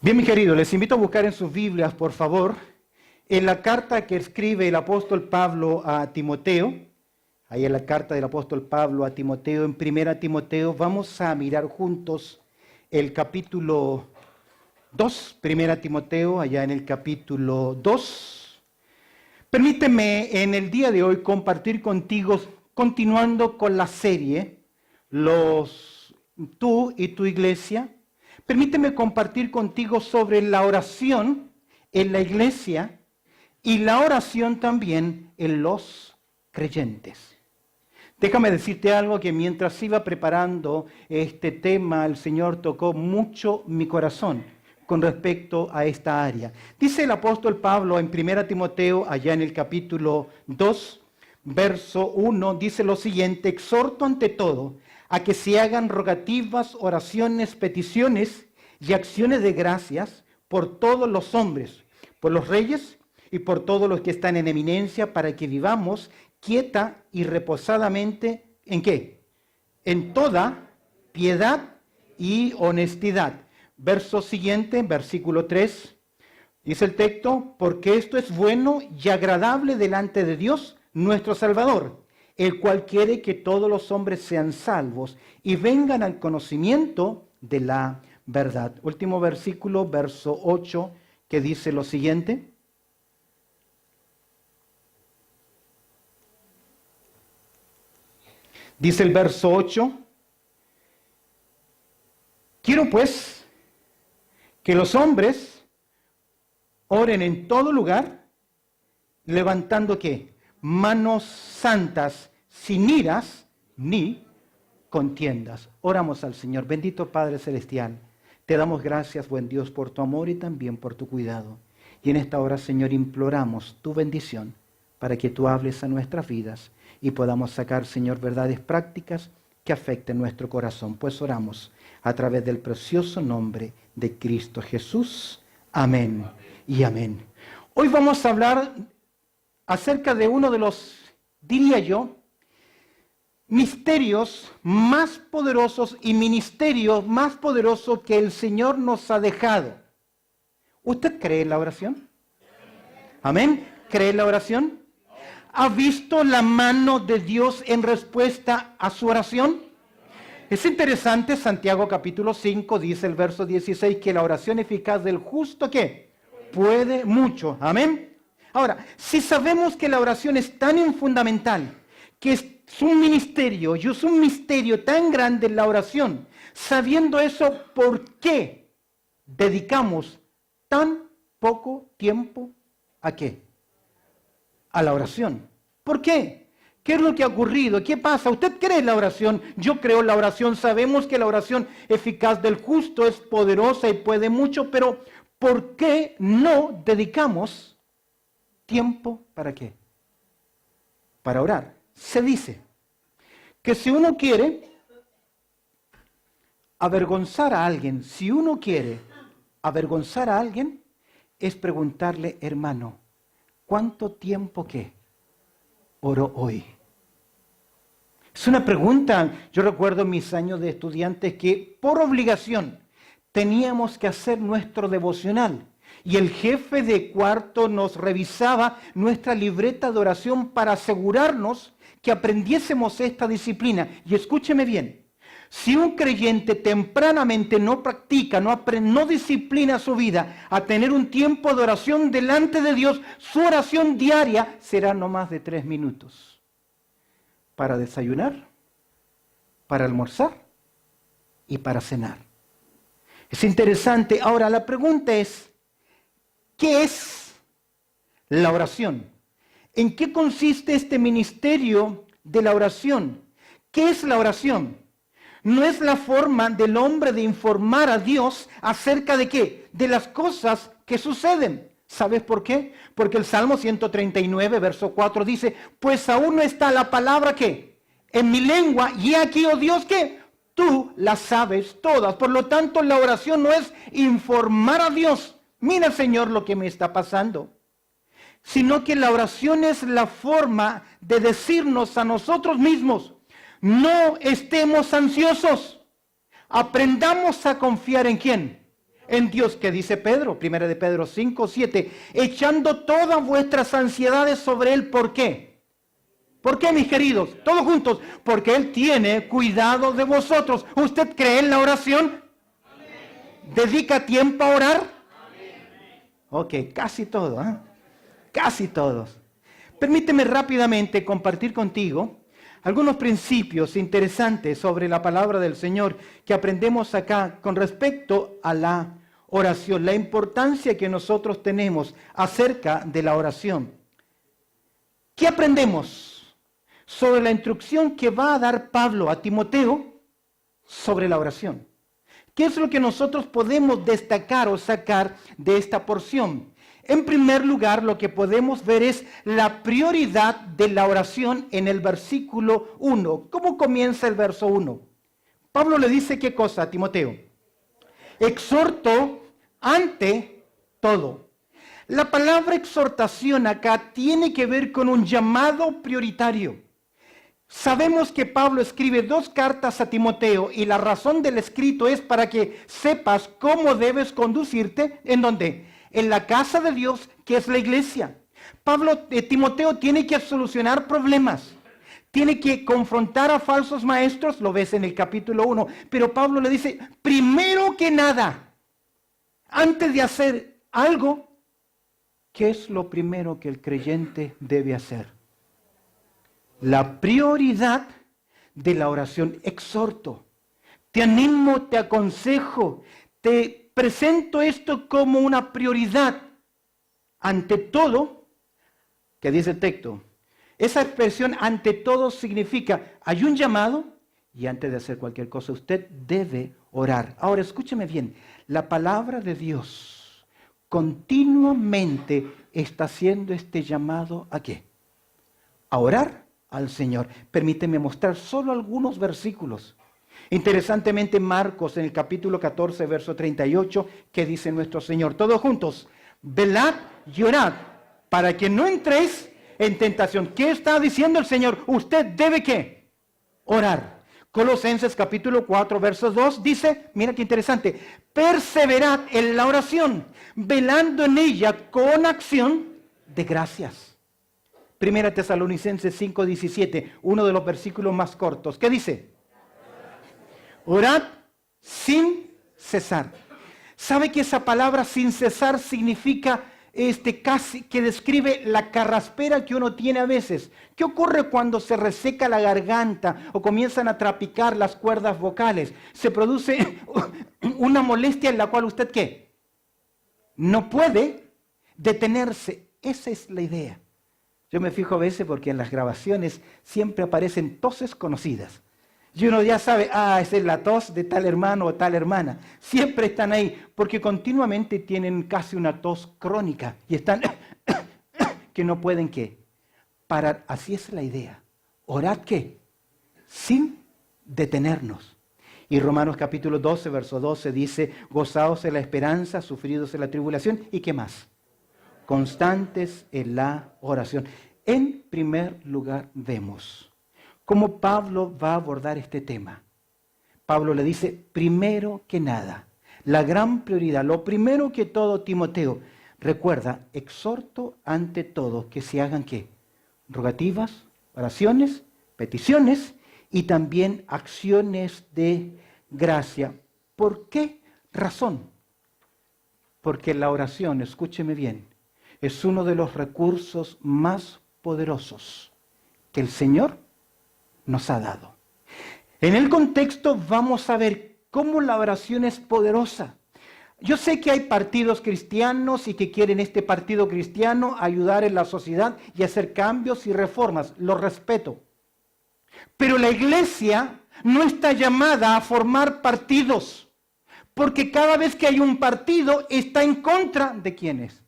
Bien, mis queridos, les invito a buscar en sus Biblias, por favor, en la carta que escribe el apóstol Pablo a Timoteo. Ahí en la carta del apóstol Pablo a Timoteo, en 1 Timoteo, vamos a mirar juntos el capítulo 2, 1 Timoteo, allá en el capítulo 2. Permíteme en el día de hoy compartir contigo, continuando con la serie, tú y tu iglesia. Permíteme compartir contigo sobre la oración en la iglesia y la oración también en los creyentes. Déjame decirte algo que mientras iba preparando este tema, el Señor tocó mucho mi corazón con respecto a esta área. Dice el apóstol Pablo en 1 Timoteo, allá en el capítulo 2, verso 1, dice lo siguiente: exhorto ante todo a que se hagan rogativas, oraciones, peticiones y acciones de gracias por todos los hombres, por los reyes y por todos los que están en eminencia, para que vivamos quieta y reposadamente, ¿en qué? En toda piedad y honestidad. Verso siguiente, versículo 3, dice el texto: porque esto es bueno y agradable delante de Dios, nuestro Salvador, el cual quiere que todos los hombres sean salvos y vengan al conocimiento de la verdad. Último versículo, verso 8, que dice lo siguiente: dice el verso 8, quiero pues que los hombres oren en todo lugar, levantando ¿qué? Manos santas, sin iras ni contiendas. Oramos al Señor. Bendito Padre Celestial, te damos gracias, buen Dios, por tu amor y también por tu cuidado. Y en esta hora, Señor, imploramos tu bendición para que tú hables a nuestras vidas y podamos sacar, Señor, verdades prácticas que afecten nuestro corazón. Pues oramos a través del precioso nombre de Cristo Jesús. Amén y amén. Hoy vamos a hablar acerca de uno de los, diría yo, misterios más poderosos y ministerios más poderosos que el Señor nos ha dejado. ¿Usted cree en la oración? ¿Amén? ¿Cree en la oración? ¿Ha visto la mano de Dios en respuesta a su oración? Es interesante, Santiago capítulo 5 dice el verso 16 que la oración eficaz del justo, ¿qué? Puede mucho. ¿Amén? Ahora, si sabemos que la oración es tan fundamental, que es un ministerio y es un misterio tan grande la oración, sabiendo eso, ¿por qué dedicamos tan poco tiempo a qué? A la oración. ¿Por qué? ¿Qué es lo que ha ocurrido? ¿Qué pasa? ¿Usted cree en la oración? Yo creo en la oración. Sabemos que la oración eficaz del justo es poderosa y puede mucho, pero ¿por qué no dedicamos tiempo para qué? Para orar. Se dice que si uno quiere avergonzar a alguien, es preguntarle: hermano, ¿cuánto tiempo qué oró hoy? Es una pregunta. Yo recuerdo en mis años de estudiantes que por obligación teníamos que hacer nuestro devocional. Y el jefe de cuarto nos revisaba nuestra libreta de oración para asegurarnos que aprendiésemos esta disciplina. Y escúcheme bien, si un creyente tempranamente no practica, no disciplina su vida a tener un tiempo de oración delante de Dios, su oración diaria será no más de 3 minutos. Para desayunar, para almorzar y para cenar. Es interesante. Ahora la pregunta es: ¿qué es la oración? ¿En qué consiste este ministerio de la oración? ¿Qué es la oración? No es la forma del hombre de informar a Dios acerca de qué, de las cosas que suceden. ¿Sabes por qué? Porque el Salmo 139, verso 4 dice: pues aún no está la palabra ¿qué? En mi lengua, y aquí, oh Dios, que tú las sabes todas. Por lo tanto, la oración no es informar a Dios: mira, Señor, lo que me está pasando. Sino que la oración es la forma de decirnos a nosotros mismos: no estemos ansiosos. Aprendamos a confiar en ¿quién? en Dios, que dice Pedro, 1 de Pedro 5, 7, echando todas vuestras ansiedades sobre Él. ¿Por qué? ¿Por qué, mis queridos? Todos juntos. Porque Él tiene cuidado de vosotros. ¿Usted cree en la oración? ¿Dedica tiempo a orar? Ok, casi todo, ¿eh? Casi todos. Permíteme rápidamente compartir contigo algunos principios interesantes sobre la palabra del Señor que aprendemos acá con respecto a la oración, la importancia que nosotros tenemos acerca de la oración. ¿Qué aprendemos sobre la instrucción que va a dar Pablo a Timoteo sobre la oración? ¿Qué es lo que nosotros podemos destacar o sacar de esta porción? En primer lugar, lo que podemos ver es la prioridad de la oración en el versículo 1. ¿Cómo comienza el verso 1? Pablo le dice ¿qué cosa a Timoteo? Exhorto ante todo. La palabra exhortación acá tiene que ver con un llamado prioritario. Sabemos que Pablo escribe 2 cartas a Timoteo y la razón del escrito es para que sepas cómo debes conducirte. ¿En dónde? En la casa de Dios, que es la iglesia. Timoteo tiene que solucionar problemas. Tiene que confrontar a falsos maestros, lo ves en el capítulo 1. Pero Pablo le dice, primero que nada, antes de hacer algo, ¿qué es lo primero que el creyente debe hacer? La prioridad de la oración. Exhorto, te animo, te aconsejo, te presento esto como una prioridad. Ante todo, que dice el texto, esa expresión ante todo significa, hay un llamado y antes de hacer cualquier cosa usted debe orar. Ahora escúcheme bien, la palabra de Dios continuamente está haciendo este llamado ¿a qué? A orar al Señor. Permíteme mostrar solo algunos versículos. Interesantemente, Marcos en el capítulo 14, verso 38, que dice nuestro Señor, todos juntos, velad y orad para que no entréis en tentación. ¿Qué está diciendo el Señor? Usted debe ¿qué? Orar. Colosenses capítulo 4, verso 2 dice, mira qué interesante, perseverad en la oración, velando en ella con acción de gracias. Primera Tesalonicenses 5, 17, uno de los versículos más cortos. ¿Qué dice? Orad sin cesar. ¿Sabe que esa palabra sin cesar significa casi que describe la carraspera que uno tiene a veces? ¿Qué ocurre cuando se reseca la garganta o comienzan a trapicar las cuerdas vocales? Se produce una molestia en la cual usted ¿qué? No puede detenerse. Esa es la idea. Yo me fijo a veces porque en las grabaciones siempre aparecen toses conocidas. Y uno ya sabe, esa es la tos de tal hermano o tal hermana. Siempre están ahí porque continuamente tienen casi una tos crónica y están que no pueden ¿qué? Parar. Así es la idea. Orad ¿qué? Sin detenernos. Y Romanos capítulo 12, verso 12 dice, gozaos en la esperanza, sufridos en la tribulación. ¿Y qué más? Constantes en la oración. En primer lugar vemos cómo Pablo va a abordar este tema. Pablo le dice, primero que nada, la gran prioridad, lo primero que todo, Timoteo, recuerda, exhorto ante todo que se hagan ¿qué? Rogativas, oraciones, peticiones y también acciones de gracia. ¿Por qué razón? Porque la oración, escúcheme bien, es uno de los recursos más poderosos que el Señor nos ha dado. En el contexto vamos a ver cómo la oración es poderosa. Yo sé que hay partidos cristianos y que quieren este partido cristiano ayudar en la sociedad y hacer cambios y reformas. Lo respeto. Pero la iglesia no está llamada a formar partidos, porque cada vez que hay un partido está en contra de ¿quiénes?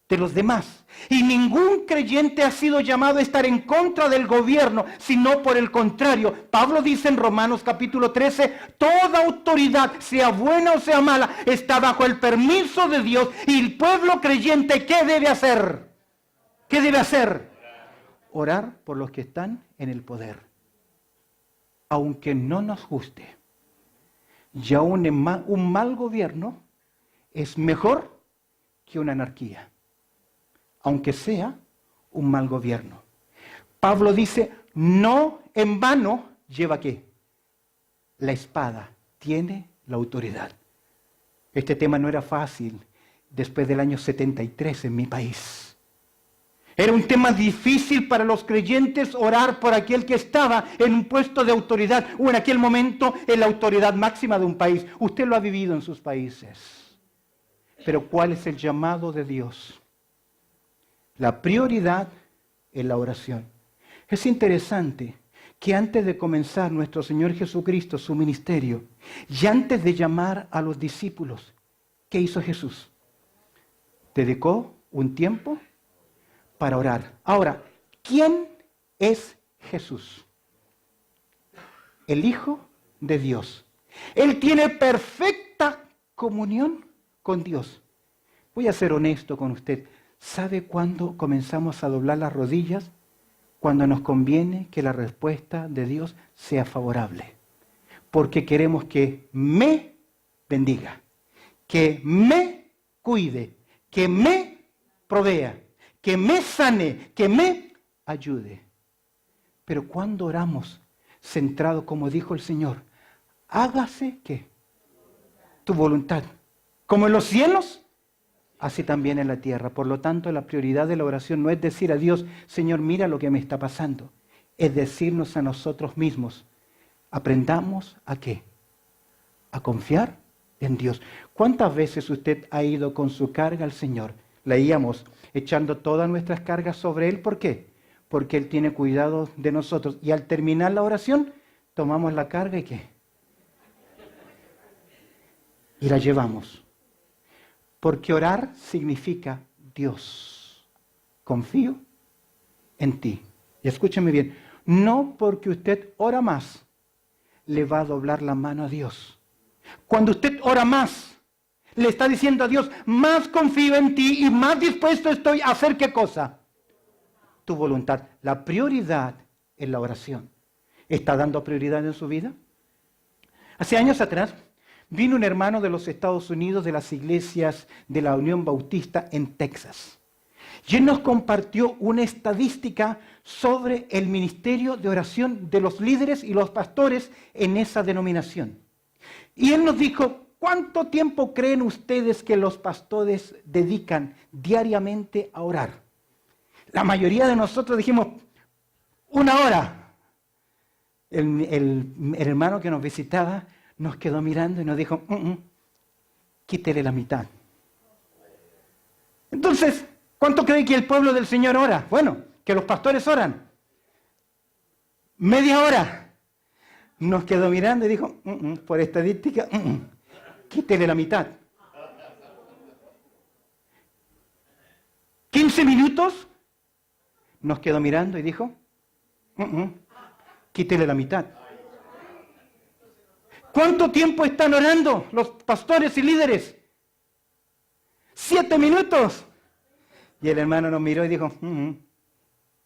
De los demás. Y ningún creyente ha sido llamado a estar en contra del gobierno, sino por el contrario. Pablo dice en Romanos capítulo 13, toda autoridad, sea buena o sea mala, está bajo el permiso de Dios. Y el pueblo creyente, ¿qué debe hacer? ¿Qué debe hacer? Orar por los que están en el poder. Aunque no nos guste. Y aún un mal gobierno es mejor que una anarquía, aunque sea un mal gobierno. Pablo dice, no en vano lleva ¿qué? La espada, tiene la autoridad. Este tema no era fácil después del año 73 en mi país. Era un tema difícil para los creyentes orar por aquel que estaba en un puesto de autoridad o en aquel momento en la autoridad máxima de un país. Usted lo ha vivido en sus países. Pero ¿cuál es el llamado de Dios? La prioridad es la oración. Es interesante que antes de comenzar nuestro Señor Jesucristo su ministerio y antes de llamar a los discípulos, ¿qué hizo Jesús? Dedicó un tiempo para orar. Ahora, ¿quién es Jesús? El Hijo de Dios. Él tiene perfecta comunión con Dios. Voy a ser honesto con usted. ¿Sabe cuándo comenzamos a doblar las rodillas? Cuando nos conviene que la respuesta de Dios sea favorable. Porque queremos que me bendiga, que me cuide, que me provea, que me sane, que me ayude. Pero cuando oramos centrado, como dijo el Señor, hágase ¿qué? Tu voluntad, como en los cielos, así también en la tierra. Por lo tanto, la prioridad de la oración no es decir a Dios, Señor, mira lo que me está pasando. Es decirnos a nosotros mismos, aprendamos ¿a qué? A confiar en Dios. ¿Cuántas veces usted ha ido con su carga al Señor? Leíamos, echando todas nuestras cargas sobre Él. ¿Por qué? Porque Él tiene cuidado de nosotros. Y al terminar la oración, tomamos la carga y ¿qué? Y la llevamos. Porque orar significa Dios, confío en ti. Y escúcheme bien, no porque usted ora más, le va a doblar la mano a Dios. Cuando usted ora más, le está diciendo a Dios, más confío en ti y más dispuesto estoy a hacer ¿qué cosa? Tu voluntad. La prioridad es la oración. ¿Está dando prioridad en su vida? Hace años atrás, vino un hermano de los Estados Unidos de las iglesias de la Unión Bautista en Texas. Y él nos compartió una estadística sobre el ministerio de oración de los líderes y los pastores en esa denominación. Y él nos dijo, ¿cuánto tiempo creen ustedes que los pastores dedican diariamente a orar? La mayoría de nosotros dijimos, 1 hora. El hermano que nos visitaba nos quedó mirando y nos dijo, quítele la mitad. Entonces, ¿cuánto cree que el pueblo del Señor ora? Bueno, que los pastores oran. 1/2 hora. Nos quedó mirando y dijo, por estadística, quítele la mitad. 15 minutos. Nos quedó mirando y dijo, quítele la mitad. ¿Cuánto tiempo están orando los pastores y líderes? 7 minutos. Y el hermano nos miró y dijo,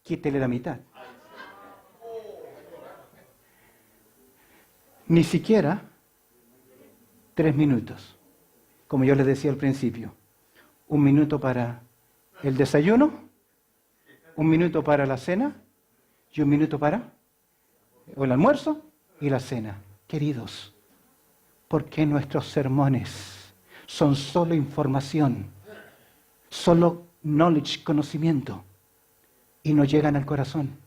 quítele la mitad. Ni siquiera 3 minutos. Como yo les decía al principio. 1 minuto para el desayuno, 1 minuto para la cena y 1 minuto para el almuerzo y la cena. Queridos, ¿por qué nuestros sermones son solo información, solo knowledge, conocimiento, y no llegan al corazón?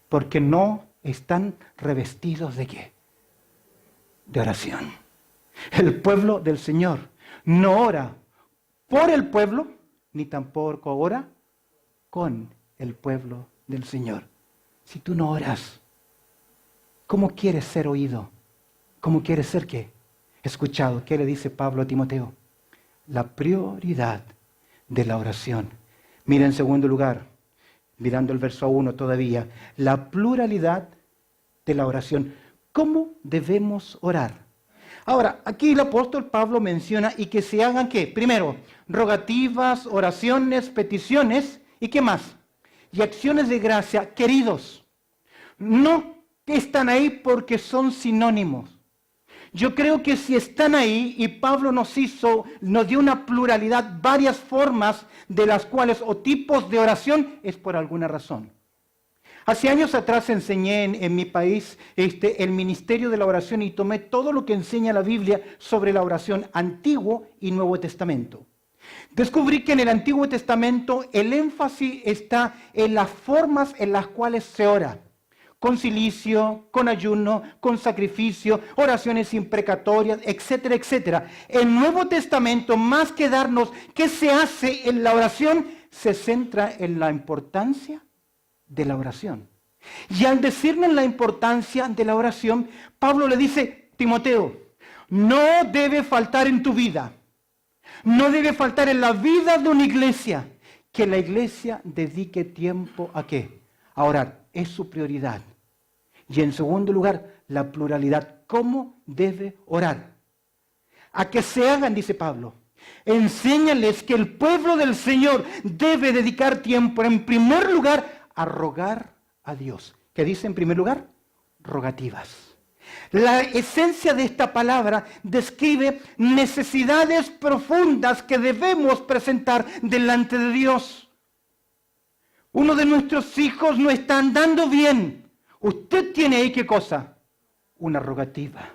Porque no están revestidos ¿de qué? De oración. El pueblo del Señor no ora por el pueblo, ni tampoco ora con el pueblo del Señor. Si tú no oras, ¿cómo quieres ser oído? ¿Cómo quieres ser qué? Escuchado. ¿Qué le dice Pablo a Timoteo? La prioridad de la oración. Mira en segundo lugar, mirando el verso 1 todavía, la pluralidad de la oración. ¿Cómo debemos orar? Ahora, aquí el apóstol Pablo menciona y que se hagan ¿qué? Primero, rogativas, oraciones, peticiones y ¿qué más? Y acciones de gracia. Queridos, no están ahí porque son sinónimos. Yo creo que si están ahí y Pablo nos dio una pluralidad, varias formas de las cuales o tipos de oración, es por alguna razón. Hace años atrás enseñé en mi país el ministerio de la oración y tomé todo lo que enseña la Biblia sobre la oración Antiguo y Nuevo Testamento. Descubrí que en el Antiguo Testamento el énfasis está en las formas en las cuales se ora. Con cilicio, con ayuno, con sacrificio, oraciones imprecatorias, etcétera, etcétera. El Nuevo Testamento, más que darnos qué se hace en la oración, se centra en la importancia de la oración. Y al decirnos la importancia de la oración, Pablo le dice, Timoteo, no debe faltar en tu vida, no debe faltar en la vida de una iglesia, que la iglesia dedique tiempo ¿a qué? A orar, es su prioridad. Y en segundo lugar, la pluralidad, ¿cómo debe orar? A que se hagan, dice Pablo, enséñales que el pueblo del Señor debe dedicar tiempo, en primer lugar, a rogar a Dios. ¿Qué dice en primer lugar? Rogativas. La esencia de esta palabra describe necesidades profundas que debemos presentar delante de Dios. Uno de nuestros hijos no está andando bien. Usted tiene ahí ¿qué cosa? Una rogativa.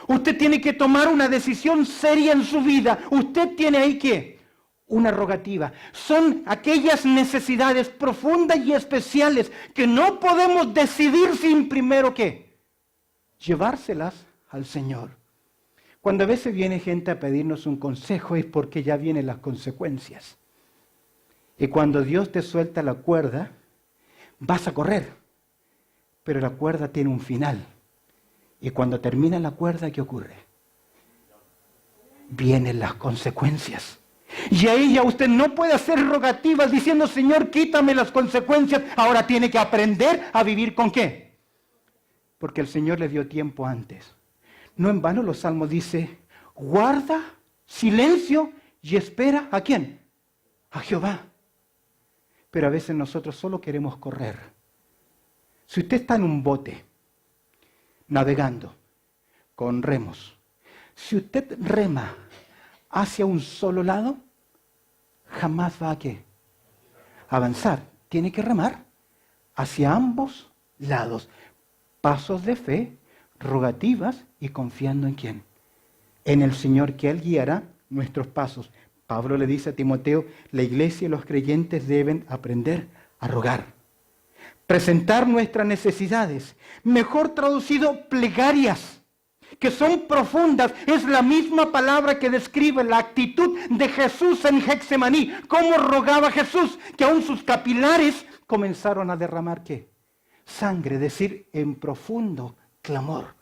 Usted tiene que tomar una decisión seria en su vida. Usted tiene ahí ¿qué? Una rogativa. Son aquellas necesidades profundas y especiales que no podemos decidir sin primero ¿qué? Llevárselas al Señor. Cuando a veces viene gente a pedirnos un consejo es porque ya vienen las consecuencias. Y cuando Dios te suelta la cuerda, vas a correr. Pero la cuerda tiene un final. Y cuando termina la cuerda, ¿qué ocurre? Vienen las consecuencias. Y ahí ya usted no puede hacer rogativas diciendo, Señor, quítame las consecuencias. Ahora tiene que aprender a vivir ¿con qué? Porque el Señor le dio tiempo antes. No en vano los salmos dice, guarda silencio y espera ¿a quién? A Jehová. Pero a veces nosotros solo queremos correr. Si usted está en un bote, navegando, con remos, si usted rema hacia un solo lado, jamás va a ¿qué? Avanzar. Tiene que remar hacia ambos lados. Pasos de fe, rogativas y confiando ¿en quién? En el Señor, que Él guiará nuestros pasos. Pablo le dice a Timoteo, la iglesia y los creyentes deben aprender a rogar. Presentar nuestras necesidades, mejor traducido, plegarias, que son profundas. Es la misma palabra que describe la actitud de Jesús en Getsemaní. Cómo rogaba Jesús, que aún sus capilares comenzaron a derramar ¿qué? Sangre, es decir, en profundo clamor,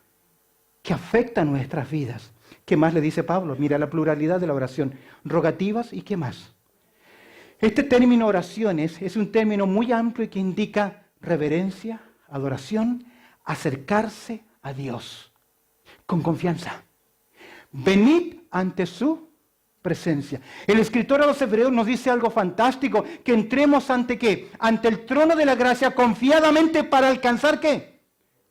que afecta nuestras vidas. ¿Qué más le dice Pablo? Mira la pluralidad de la oración. Rogativas y ¿qué más? Este término oraciones es un término muy amplio y que indica reverencia, adoración, acercarse a Dios con confianza. Venid ante su presencia. El escritor a los Hebreos nos dice algo fantástico, que entremos ante ¿qué? Ante el trono de la gracia confiadamente para alcanzar ¿qué?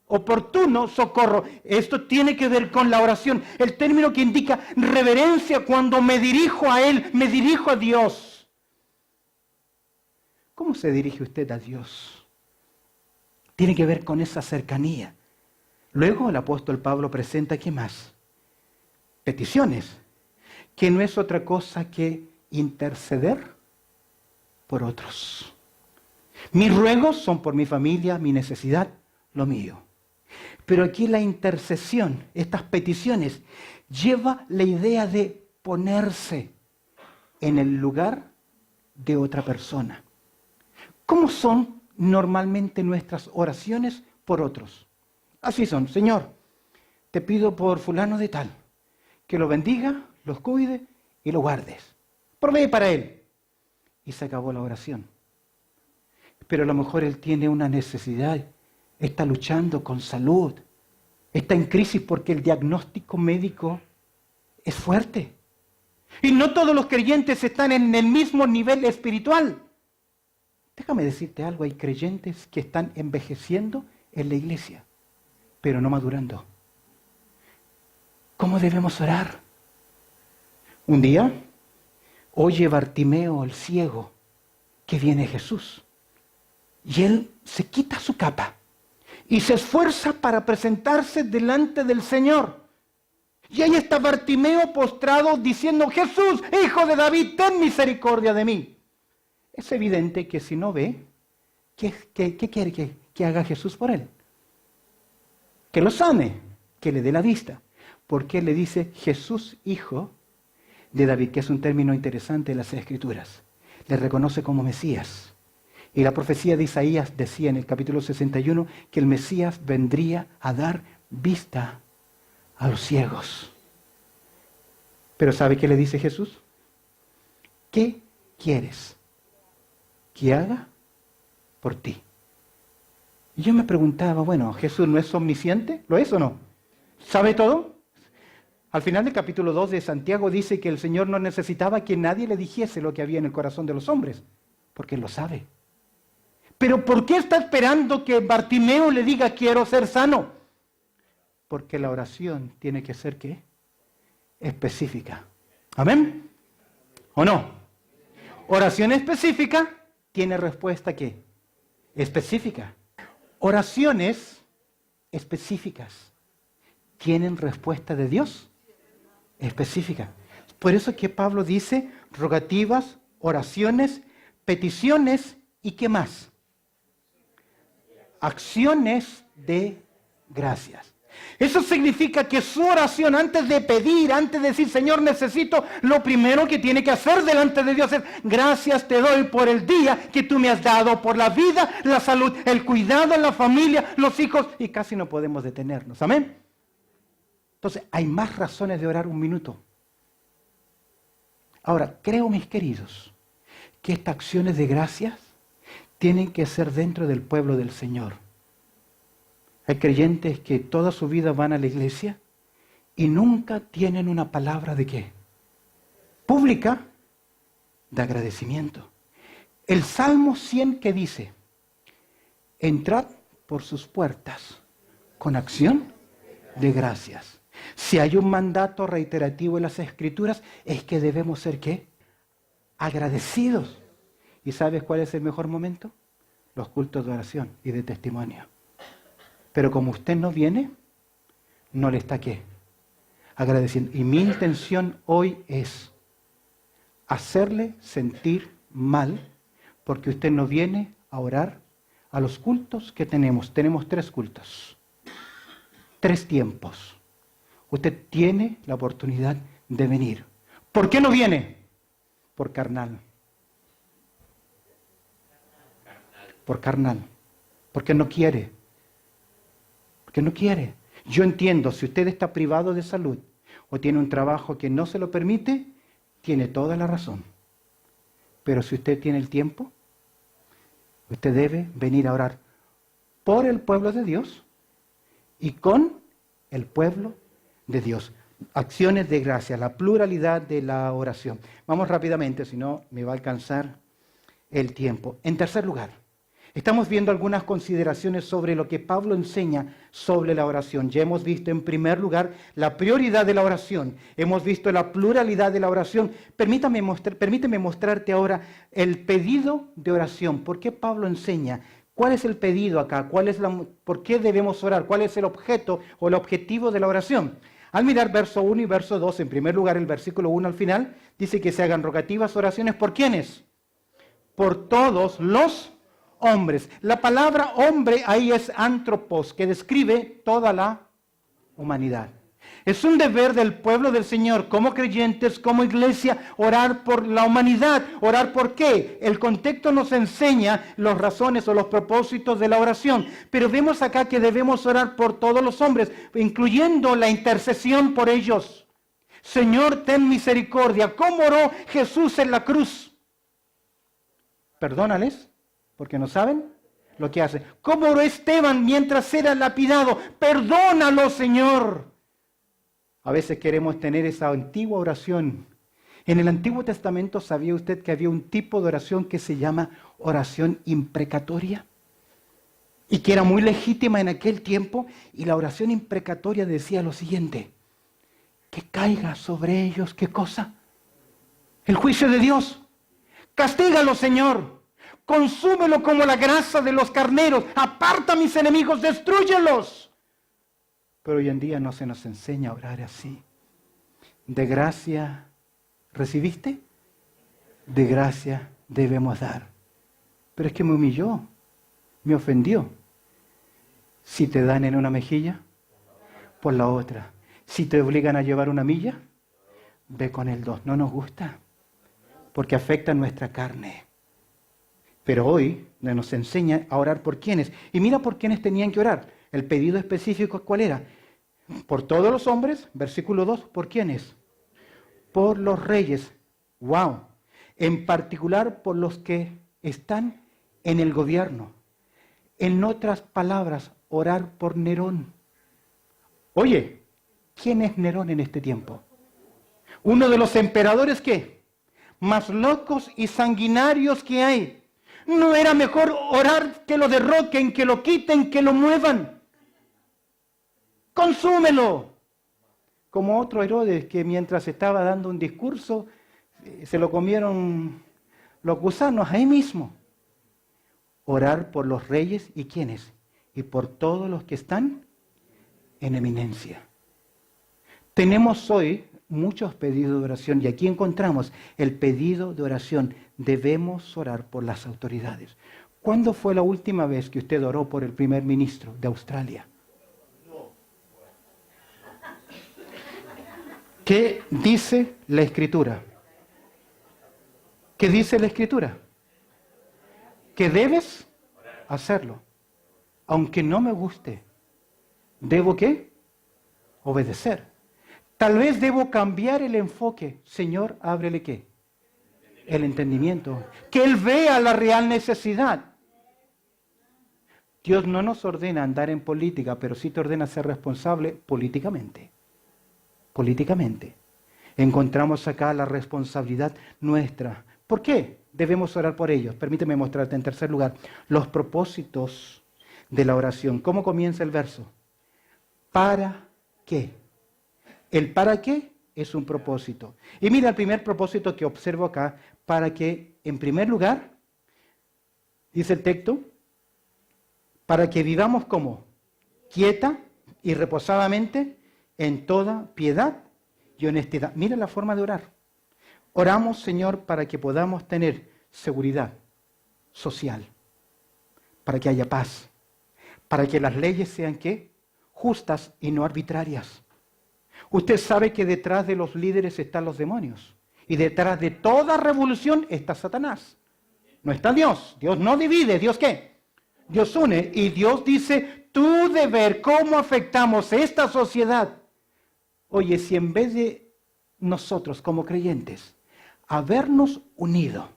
Oportuno socorro. Esto tiene que ver con la oración. El término que indica reverencia cuando me dirijo a Él, me dirijo a Dios. ¿Cómo se dirige usted a Dios? Tiene que ver con esa cercanía. Luego el apóstol Pablo presenta, ¿qué más? Peticiones, que no es otra cosa que interceder por otros. Mis ruegos son por mi familia, mi necesidad, lo mío. Pero aquí la intercesión, estas peticiones, lleva la idea de ponerse en el lugar de otra persona. ¿Cómo son normalmente nuestras oraciones por otros? Así son. Señor, te pido por fulano de tal, que lo bendiga, los cuide y lo guardes. Provee para él. Y se acabó la oración. Pero a lo mejor él tiene una necesidad, está luchando con salud, está en crisis porque el diagnóstico médico es fuerte. Y no todos los creyentes están en el mismo nivel espiritual. Déjame decirte algo, hay creyentes que están envejeciendo en la iglesia, pero no madurando. ¿Cómo debemos orar? Un día oye Bartimeo el ciego que viene Jesús. Y él se quita su capa y se esfuerza para presentarse delante del Señor. Y ahí está Bartimeo postrado diciendo: Jesús, hijo de David, ten misericordia de mí. Es evidente que si no ve, ¿qué quiere que haga Jesús por él? Que lo sane, que le dé la vista. Porque él le dice Jesús, hijo de David, que es un término interesante en las Escrituras. Le reconoce como Mesías. Y la profecía de Isaías decía en el capítulo 61 que el Mesías vendría a dar vista a los ciegos. Pero ¿sabe qué le dice Jesús? ¿Qué quieres que haga por ti? Y yo me preguntaba, bueno, ¿Jesús no es omnisciente? ¿Lo es o no? ¿Sabe todo? Al final del capítulo 2 de Santiago dice que el Señor no necesitaba que nadie le dijese lo que había en el corazón de los hombres, porque Él lo sabe. Pero ¿por qué está esperando que Bartimeo le diga quiero ser sano? Porque la oración tiene que ser, ¿qué? Específica. ¿Amén? ¿O no? Oración específica tiene respuesta, ¿qué? Específica. Oraciones específicas tienen respuesta de Dios específica. Por eso que Pablo dice rogativas, oraciones, peticiones y ¿qué más? Acciones de gracias. Eso significa que su oración, antes de pedir, antes de decir Señor necesito, lo primero que tiene que hacer delante de Dios es gracias te doy por el día que tú me has dado, por la vida, la salud, el cuidado, la familia, los hijos, y casi no podemos detenernos. Amén. Entonces hay más razones de orar un minuto. Ahora, creo, mis queridos, que estas acciones de gracias tienen que ser dentro del pueblo del Señor. Hay creyentes que toda su vida van a la iglesia y nunca tienen una palabra de qué? Pública de agradecimiento. El Salmo 100 que dice, entrad por sus puertas con acción de gracias. Si hay un mandato reiterativo en las Escrituras, es que debemos ser ¿qué? Agradecidos. ¿Y sabes cuál es el mejor momento? Los cultos de oración y de testimonio. Pero como usted no viene, no le está ¿qué? Agradeciendo. Y mi intención hoy es hacerle sentir mal porque usted no viene a orar a los cultos que tenemos. Tenemos 3 cultos, 3 tiempos. Usted tiene la oportunidad de venir. ¿Por qué no viene? Por carnal. Por carnal. Porque no quiere. Porque no quiere. Yo entiendo, si usted está privado de salud o tiene un trabajo que no se lo permite, tiene toda la razón. Pero si usted tiene el tiempo, usted debe venir a orar por el pueblo de Dios y con el pueblo de Dios. Acciones de gracia, la pluralidad de la oración. Vamos rápidamente, si no me va a alcanzar el tiempo. En tercer lugar, estamos viendo algunas consideraciones sobre lo que Pablo enseña sobre la oración. Ya hemos visto en primer lugar la prioridad de la oración. Hemos visto la pluralidad de la oración. Permíteme mostrarte ahora el pedido de oración. ¿Por qué Pablo enseña? ¿Cuál es el pedido acá? ¿Por qué debemos orar? ¿Cuál es el objeto o el objetivo de la oración? Al mirar verso 1 y verso 2, en primer lugar el versículo 1 al final, dice que se hagan rogativas, oraciones. ¿Por quiénes? Por todos los hombres. La palabra hombre ahí es antropos, que describe toda la humanidad. Es un deber del pueblo del Señor, como creyentes, como iglesia, orar por la humanidad. ¿Orar por qué? El contexto nos enseña las razones o los propósitos de la oración. Pero vemos acá que debemos orar por todos los hombres, incluyendo la intercesión por ellos. Señor, ten misericordia. ¿Cómo oró Jesús en la cruz? Perdónales, porque no saben lo que hacen. ¿Cómo oró Esteban mientras era lapidado? Perdónalo, Señor. A veces queremos tener esa antigua oración. En el Antiguo Testamento, ¿sabía usted que había un tipo de oración que se llama oración imprecatoria? Y que era muy legítima en aquel tiempo. Y la oración imprecatoria decía lo siguiente: que caiga sobre ellos, ¿qué cosa? El juicio de Dios. Castígalo, Señor. Consúmelo como la grasa de los carneros. Aparta a mis enemigos, destrúyelos. Pero hoy en día no se nos enseña a orar así. De gracia recibiste, de gracia debemos dar. Pero es que me humilló, me ofendió. Si te dan en una mejilla, por la otra. Si te obligan a llevar una milla, ve con el 2. No nos gusta, porque afecta nuestra carne. Pero hoy nos enseña a orar por quiénes. Y mira por quiénes tenían que orar. El pedido específico, ¿cuál era? Por todos los hombres, versículo 2, ¿por quiénes? Por los reyes. ¡Wow! En particular por los que están en el gobierno. En otras palabras, orar por Nerón. Oye, ¿quién es Nerón en este tiempo? Uno de los emperadores, ¿qué? Más locos y sanguinarios que hay. ¿No era mejor orar que lo derroquen, que lo quiten, que lo muevan? ¡Consúmelo! Como otro Herodes que mientras estaba dando un discurso, se lo comieron los gusanos ahí mismo. Orar por los reyes y ¿quiénes? Y por todos los que están en eminencia. Tenemos hoy muchos pedidos de oración y aquí encontramos el pedido de oración. Debemos orar por las autoridades. ¿Cuándo fue la última vez que usted oró por el primer ministro de Australia? ¿Qué dice la Escritura? ¿Qué dice la Escritura? Que debes hacerlo. Aunque no me guste, ¿debo qué? Obedecer. Tal vez debo cambiar el enfoque. Señor, ábrele ¿qué? El entendimiento. Que Él vea la real necesidad. Dios no nos ordena andar en política, pero sí te ordena ser responsable políticamente. Políticamente. Encontramos acá la responsabilidad nuestra. ¿Por qué debemos orar por ellos? Permíteme mostrarte en tercer lugar los propósitos de la oración. ¿Cómo comienza el verso? ¿Para qué? El para qué es un propósito. Y mira el primer propósito que observo acá, para que, en primer lugar, dice el texto, para que vivamos como quieta y reposadamente en toda piedad y honestidad. Mira la forma de orar. Oramos, Señor, para que podamos tener seguridad social, para que haya paz, para que las leyes sean ¿qué? Justas y no arbitrarias. Usted sabe que detrás de los líderes están los demonios y detrás de toda revolución está Satanás. No está Dios. Dios no divide. ¿Dios qué? Dios une. Y Dios dice, tu deber, ¿cómo afectamos esta sociedad? Oye, si en vez de nosotros como creyentes habernos unido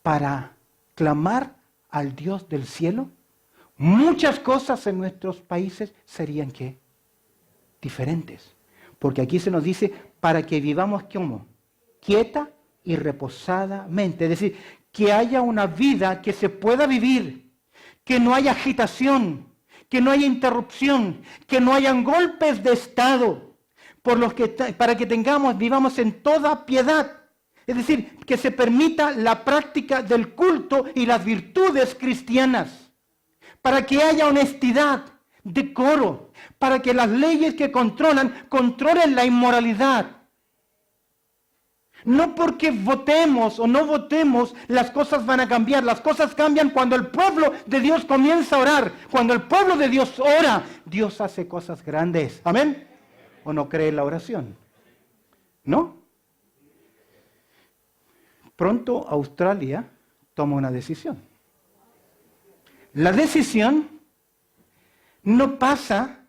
para clamar al Dios del cielo, muchas cosas en nuestros países serían ¿qué? Diferentes. Porque aquí se nos dice para que vivamos ¿cómo? Quieta y reposadamente. Es decir, que haya una vida que se pueda vivir, que no haya agitación, que no haya interrupción, que no hayan golpes de estado, para que vivamos en toda piedad. Es decir, que se permita la práctica del culto y las virtudes cristianas, para que haya honestidad, decoro, para que las leyes que controlen la inmoralidad. No porque votemos o no votemos, las cosas van a cambiar. Las cosas cambian cuando el pueblo de Dios comienza a orar. Cuando el pueblo de Dios ora, Dios hace cosas grandes. ¿Amén? ¿O no cree en la oración? ¿No? Pronto Australia toma una decisión. La decisión no pasa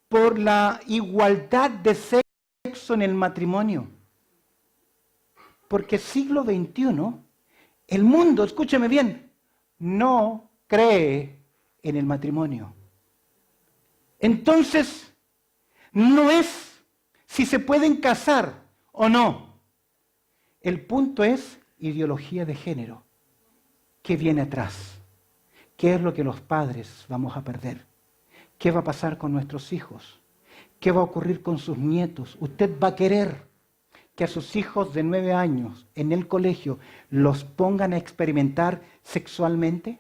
por la igualdad de sexo en el matrimonio. Porque siglo XXI, el mundo, escúcheme bien, no cree en el matrimonio. Entonces, no es si se pueden casar o no. El punto es ideología de género. ¿Qué viene atrás? ¿Qué es lo que los padres vamos a perder? ¿Qué va a pasar con nuestros hijos? ¿Qué va a ocurrir con sus nietos? ¿Usted va a querer que a sus hijos de 9 años en el colegio los pongan a experimentar sexualmente?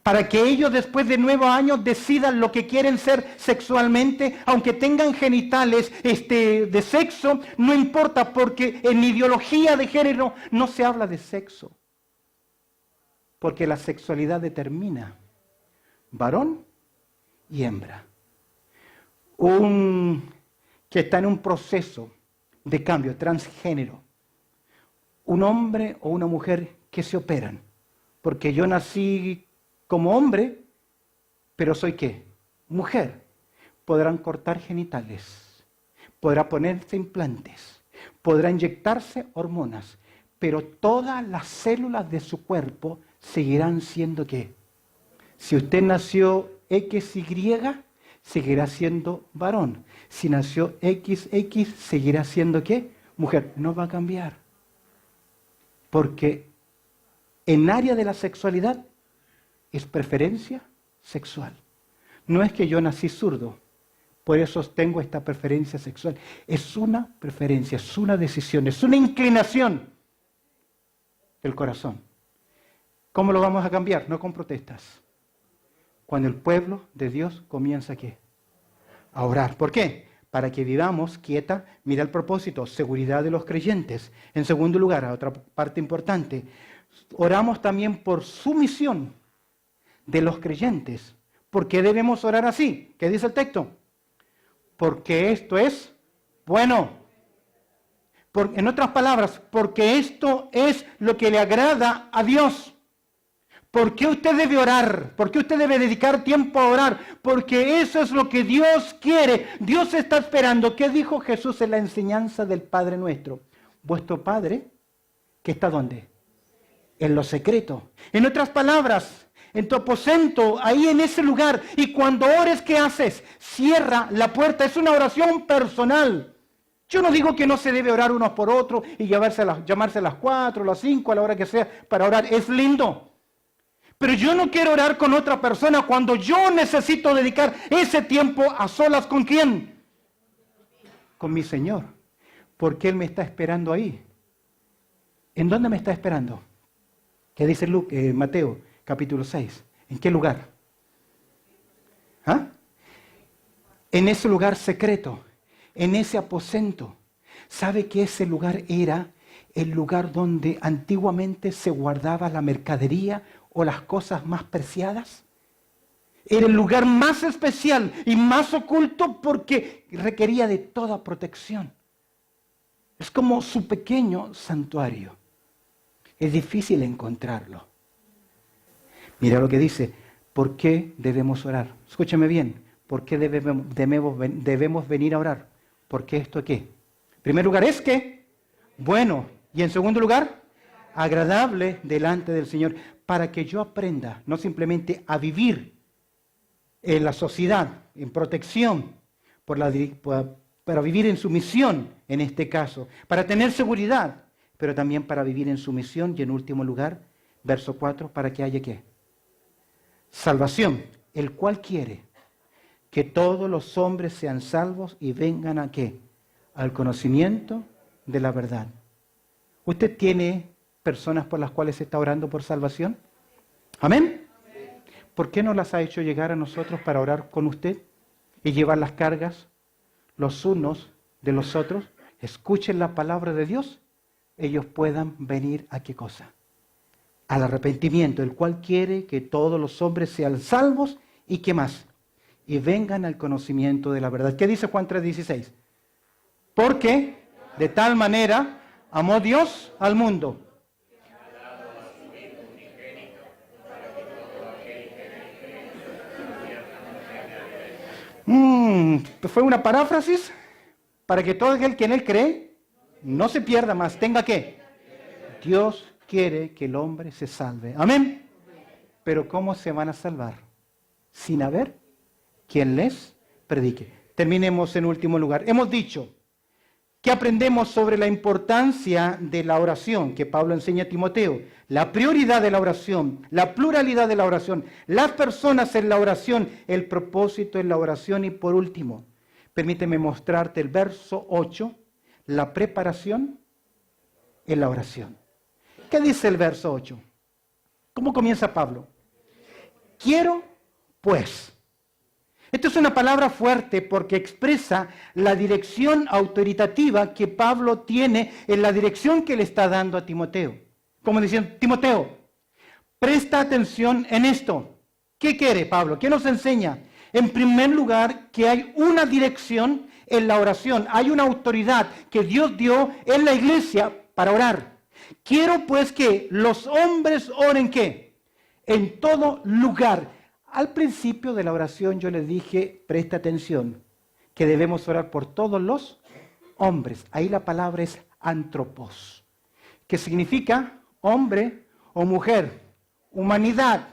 Para que ellos después de 9 años decidan lo que quieren ser sexualmente, aunque tengan genitales de sexo, no importa, porque en ideología de género no se habla de sexo. Porque la sexualidad determina varón y hembra. Que está en un proceso de cambio, transgénero. Un hombre o una mujer que se operan. Porque yo nací como hombre, pero soy ¿qué? Mujer. Podrán cortar genitales, podrá ponerse implantes, podrá inyectarse hormonas, pero todas las células de su cuerpo seguirán siendo ¿qué? Si usted nació XY, seguirá siendo varón. Si nació XX, seguirá siendo ¿qué? Mujer. No va a cambiar. Porque en área de la sexualidad es preferencia sexual. No es que yo nací zurdo, por eso tengo esta preferencia sexual. Es una preferencia, es una decisión, es una inclinación del corazón. ¿Cómo lo vamos a cambiar? No con protestas. Cuando el pueblo de Dios comienza ¿qué? A orar. ¿Por qué? Para que vivamos quieta, mira el propósito, seguridad de los creyentes. En segundo lugar, otra parte importante, oramos también por sumisión de los creyentes. ¿Por qué debemos orar así? ¿Qué dice el texto? Porque esto es bueno. En otras palabras, porque esto es lo que le agrada a Dios. ¿Por qué usted debe orar? ¿Por qué usted debe dedicar tiempo a orar? Porque eso es lo que Dios quiere. Dios está esperando. ¿Qué dijo Jesús en la enseñanza del Padre Nuestro? Vuestro Padre, ¿que está dónde? En lo secreto. En otras palabras, en tu aposento, ahí en ese lugar. Y cuando ores, ¿qué haces? Cierra la puerta. Es una oración personal. Yo no digo que no se debe orar unos por otros y llamarse a las 4, a las 5, a la hora que sea para orar. Es lindo. Pero yo no quiero orar con otra persona cuando yo necesito dedicar ese tiempo a solas. ¿Con quién? Con mi Señor. Porque Él me está esperando ahí. ¿En dónde me está esperando? ¿Qué dice Mateo, capítulo 6? ¿En qué lugar? ¿Ah? En ese lugar secreto, en ese aposento. ¿Sabe que ese lugar era el lugar donde antiguamente se guardaba la mercadería o las cosas más preciadas? Era el lugar más especial y más oculto porque requería de toda protección. Es como su pequeño santuario. Es difícil encontrarlo. Mira lo que dice. ¿Por qué debemos orar? Escúchame bien. ¿Por qué debemos venir a orar? Porque esto ¿qué? En primer lugar es ¿qué? Bueno. Y en segundo lugar, agradable delante del Señor. Para que yo aprenda no simplemente a vivir en la sociedad, en protección, para vivir en sumisión en este caso, para tener seguridad, pero también para vivir en sumisión y en último lugar, verso 4, para que haya ¿qué? Salvación, el cual quiere que todos los hombres sean salvos y vengan a ¿qué? Al conocimiento de la verdad. ¿Usted tiene personas por las cuales se está orando por salvación? ¿Amén? ¿Por qué no las ha hecho llegar a nosotros para orar con usted y llevar las cargas los unos de los otros? Escuchen la palabra de Dios, ellos puedan venir a ¿qué cosa? Al arrepentimiento, el cual quiere que todos los hombres sean salvos y ¿qué más? Y vengan al conocimiento de la verdad. ¿Qué dice Juan 3:16? Porque de tal manera amó Dios al mundo. Fue una paráfrasis para que todo aquel que en Él cree no se pierda más. ¿Tenga qué? Dios quiere que el hombre se salve. Amén. Pero ¿cómo se van a salvar? Sin haber quien les predique. Terminemos en último lugar. Hemos dicho que aprendemos sobre la importancia de la oración que Pablo enseña a Timoteo, la prioridad de la oración, la pluralidad de la oración, las personas en la oración, el propósito en la oración y por último, permíteme mostrarte el verso 8, la preparación en la oración. ¿Qué dice el verso 8? ¿Cómo comienza Pablo? Quiero, pues. Esto es una palabra fuerte porque expresa la dirección autoritativa que Pablo tiene en la dirección que le está dando a Timoteo. Como diciendo, Timoteo, presta atención en esto. ¿Qué quiere Pablo? ¿Qué nos enseña? En primer lugar, que hay una dirección en la oración. Hay una autoridad que Dios dio en la iglesia para orar. Quiero pues que los hombres oren ¿qué? En todo lugar. Al principio de la oración yo les dije, presta atención, que debemos orar por todos los hombres. Ahí la palabra es antropos, que significa hombre o mujer, humanidad.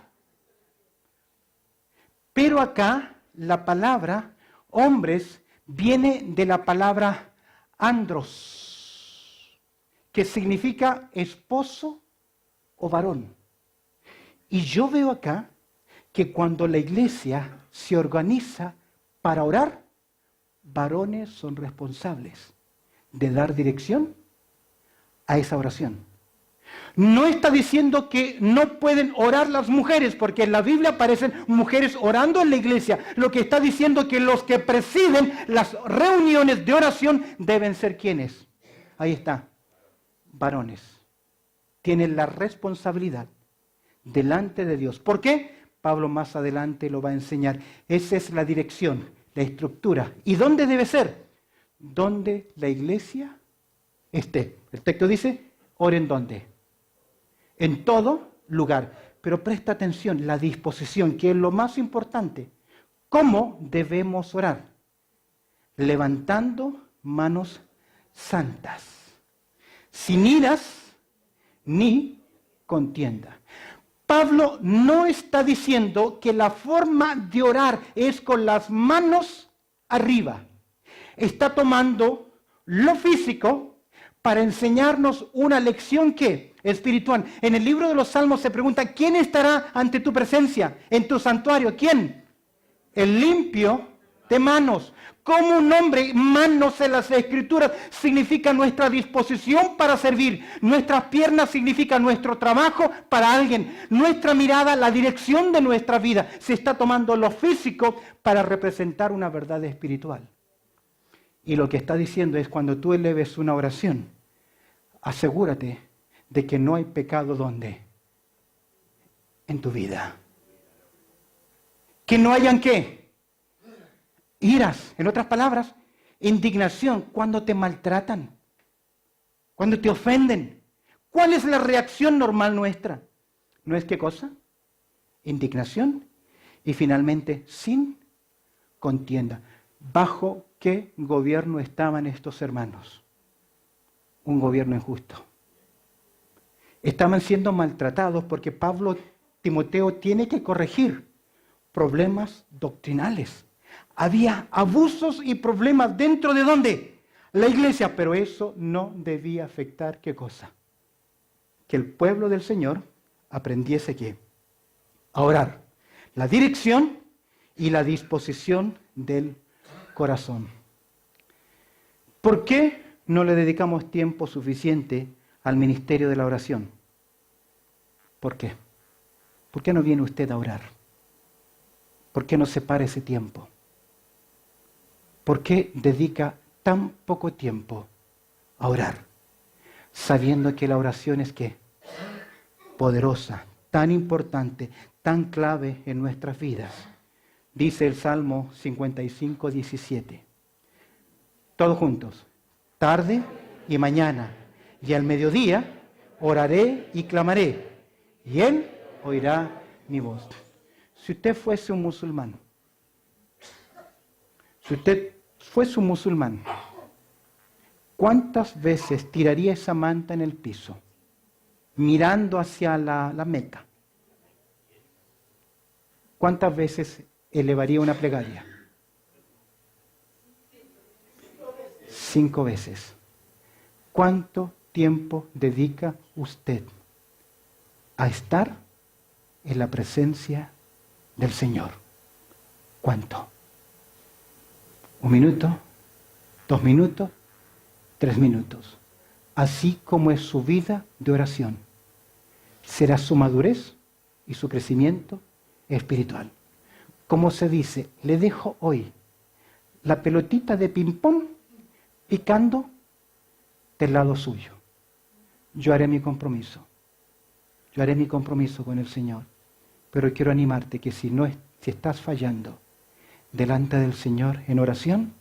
Pero acá la palabra hombres viene de la palabra andros, que significa esposo o varón. Y yo veo acá que cuando la iglesia se organiza para orar, varones son responsables de dar dirección a esa oración. No está diciendo que no pueden orar las mujeres, porque en la Biblia aparecen mujeres orando en la iglesia. Lo que está diciendo es que los que presiden las reuniones de oración deben ser ¿quiénes? Ahí está, varones. Tienen la responsabilidad delante de Dios. ¿Por qué? Pablo más adelante lo va a enseñar. Esa es la dirección, la estructura. ¿Y dónde debe ser? Donde la iglesia esté. El texto dice, oren ¿dónde? En todo lugar. Pero presta atención, la disposición, que es lo más importante. ¿Cómo debemos orar? Levantando manos santas, sin iras ni contienda. Pablo no está diciendo que la forma de orar es con las manos arriba. Está tomando lo físico para enseñarnos una lección que espiritual. En el libro de los Salmos se pregunta, ¿quién estará ante tu presencia, en tu santuario? ¿Quién? El limpio de manos. Como un hombre, manos en las Escrituras significa nuestra disposición para servir. Nuestras piernas significan nuestro trabajo para alguien. Nuestra mirada, la dirección de nuestra vida. Se está tomando lo físico para representar una verdad espiritual. Y lo que está diciendo es cuando tú eleves una oración, asegúrate de que no hay pecado ¿dónde? En tu vida. Que no hayan ¿qué? Iras, en otras palabras, indignación, cuando te maltratan, cuando te ofenden. ¿Cuál es la reacción normal nuestra? ¿No es qué cosa? Indignación y finalmente sin contienda. ¿Bajo qué gobierno estaban estos hermanos? Un gobierno injusto. Estaban siendo maltratados porque Timoteo tiene que corregir problemas doctrinales. Había abusos y problemas dentro de ¿dónde? La iglesia, pero eso no debía afectar ¿qué cosa? Que el pueblo del Señor aprendiese ¿qué? A orar. La dirección y la disposición del corazón. ¿Por qué no le dedicamos tiempo suficiente al ministerio de la oración? ¿Por qué? ¿Por qué no viene usted a orar? ¿Por qué no separa ese tiempo? ¿Por qué dedica tan poco tiempo a orar? Sabiendo que la oración es ¿qué? Poderosa, tan importante, tan clave en nuestras vidas. Dice el Salmo 55, 17. Todos juntos. Tarde y mañana, y al mediodía oraré y clamaré, y Él oirá mi voz. Si usted fuese un musulmán, ¿cuántas veces tiraría esa manta en el piso, mirando hacia la Meca? ¿Cuántas veces elevaría una plegaria? 5 veces. ¿Cuánto tiempo dedica usted a estar en la presencia del Señor? ¿Cuánto? 1 minuto, 2 minutos, 3 minutos. Así como es su vida de oración, será su madurez y su crecimiento espiritual. Como se dice, le dejo hoy la pelotita de ping-pong picando del lado suyo. Yo haré mi compromiso. Yo haré mi compromiso con el Señor. Pero quiero animarte que si estás fallando delante del Señor en oración,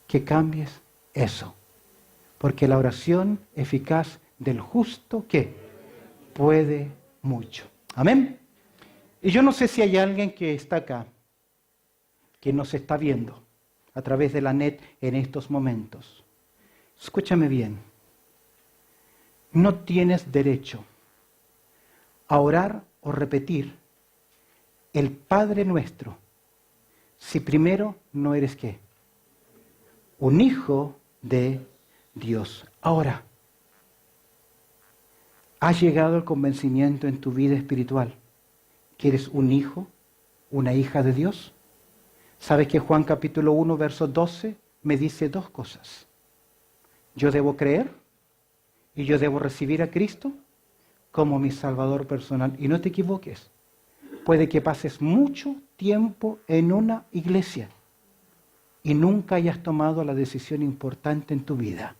que cambies eso. Porque la oración eficaz del justo, ¿qué? Puede mucho. Amén. Y yo no sé si hay alguien que está acá, que nos está viendo a través de la net en estos momentos. Escúchame bien. No tienes derecho a orar o repetir el Padre Nuestro si primero no eres ¿qué? Un hijo de Dios. Ahora, ¿ha llegado el convencimiento en tu vida espiritual que eres un hijo, una hija de Dios? ¿Sabes que Juan capítulo 1, verso 12 me dice 2 cosas? Yo debo creer y yo debo recibir a Cristo como mi Salvador personal. Y no te equivoques, puede que pases mucho tiempo en una iglesia y nunca hayas tomado la decisión importante en tu vida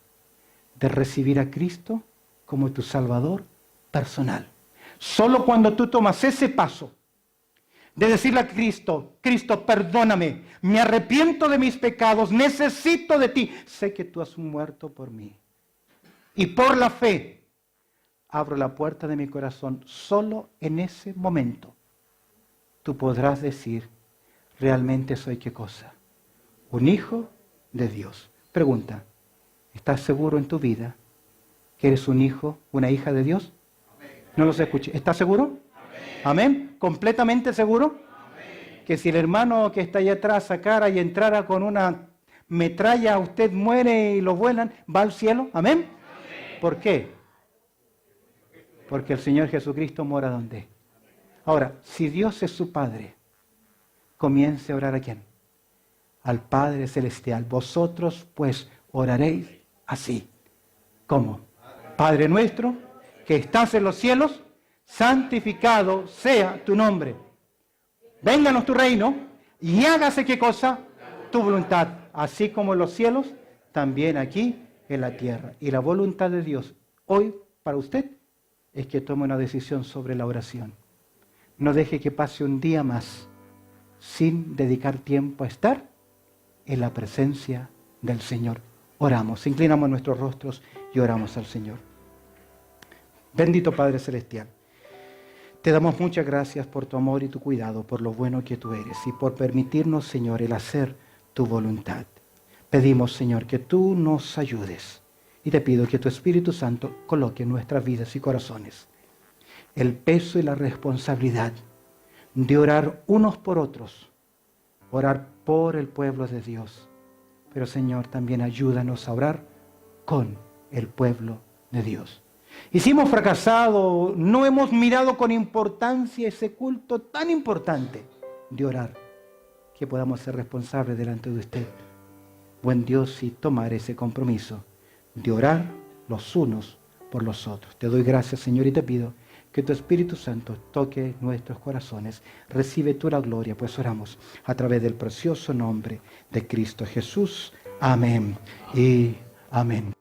de recibir a Cristo como tu Salvador personal. Solo cuando tú tomas ese paso de decirle a Cristo, Cristo, perdóname, me arrepiento de mis pecados, necesito de ti, sé que tú has muerto por mí. Y por la fe, abro la puerta de mi corazón. Solo en ese momento tú podrás decir, realmente soy ¿qué cosa? Un hijo de Dios. Pregunta, ¿estás seguro en tu vida que eres un hijo, una hija de Dios? No los escuché. ¿Estás seguro? Amén. ¿Completamente seguro? Que si el hermano que está allá atrás sacara y entrara con una metralla, usted muere y lo vuelan, ¿va al cielo? Amén. ¿Por qué? Porque el Señor Jesucristo mora donde. Ahora, si Dios es su Padre, comience a orar ¿a quién? Al Padre Celestial. Vosotros pues oraréis así. ¿Cómo? Padre nuestro, que estás en los cielos, santificado sea tu nombre. Vénganos tu reino y hágase ¿qué cosa? Tu voluntad, así como en los cielos, también aquí en la tierra. Y la voluntad de Dios hoy para usted es que tome una decisión sobre la oración. No deje que pase un día más sin dedicar tiempo a estar en la presencia del Señor. Oramos, inclinamos nuestros rostros y oramos al Señor. Bendito Padre Celestial, te damos muchas gracias por tu amor y tu cuidado, por lo bueno que tú eres y por permitirnos, Señor, el hacer tu voluntad. Pedimos, Señor, que tú nos ayudes y te pido que tu Espíritu Santo coloque en nuestras vidas y corazones el peso y la responsabilidad de orar unos por otros, orar por el pueblo de Dios. Pero, Señor, también ayúdanos a orar con el pueblo de Dios. Y si hemos fracasado, no hemos mirado con importancia ese culto tan importante de orar, que podamos ser responsables delante de usted, buen Dios, y tomar ese compromiso de orar los unos por los otros. Te doy gracias, Señor, y te pido que tu Espíritu Santo toque nuestros corazones. Recibe tú la gloria, pues oramos a través del precioso nombre de Cristo Jesús. Amén y amén.